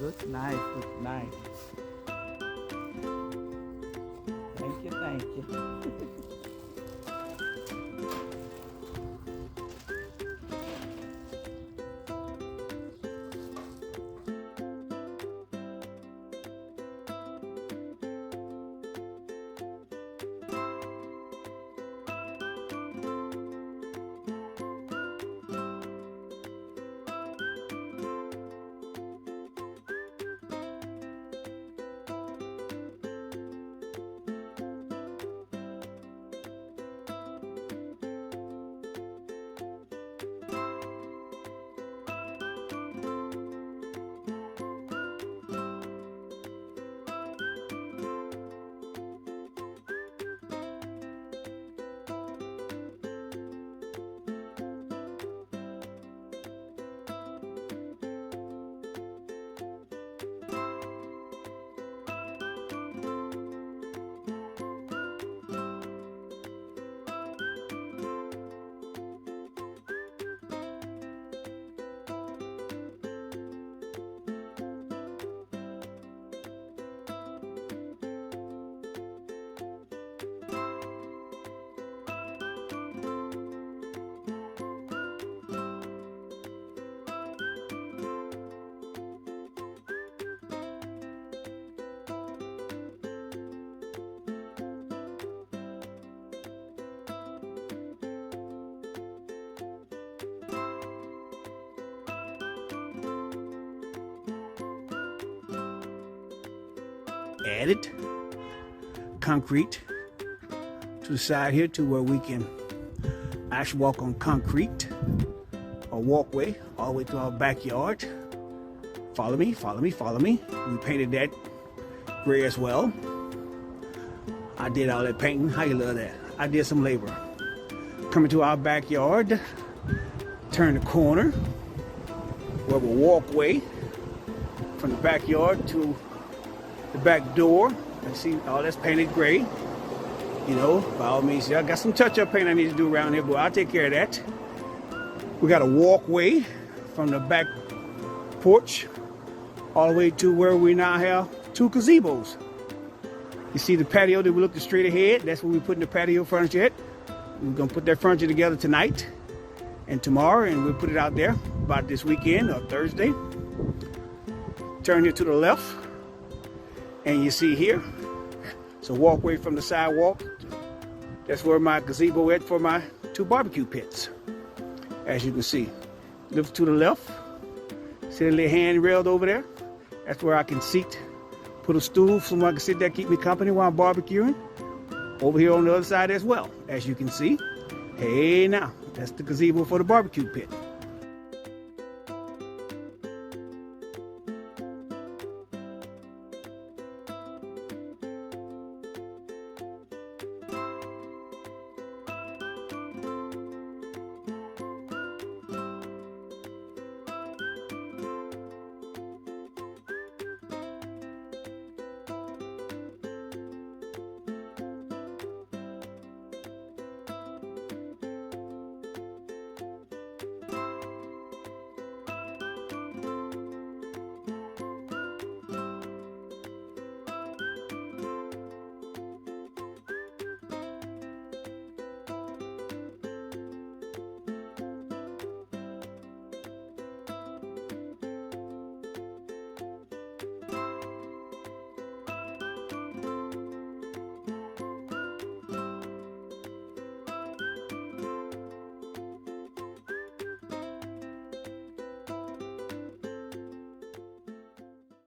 Looks nice, looks nice. Thank you, thank you. Added concrete to the side here to where we can actually walk on concrete or walkway all the way to our backyard. Follow me, follow me, follow me. We painted that gray as well. I did all that painting. How you love that? I did some labor. Coming to our backyard, turn the corner. We have a walkway from the backyard to the back door. You see all that's painted gray. You know, by all means, I got some touch-up paint I need to do around here, but I'll take care of that. We got a walkway from the back porch all the way to where we now have two gazebos. You see the patio that we're looking straight ahead? That's where we're putting the patio furniture at. We're gonna put that furniture together tonight and tomorrow, and we'll put it out there about this weekend or Thursday. Turn here to the left, and you see here, it's a walkway from the sidewalk. That's where my gazebo is for my two barbecue pits. As you can see, look to the left, see the little handrail over there? That's where I can seat, put a stool so I can sit there, keep me company while I'm barbecuing. Over here on the other side as well, as you can see. Hey now, that's the gazebo for the barbecue pit.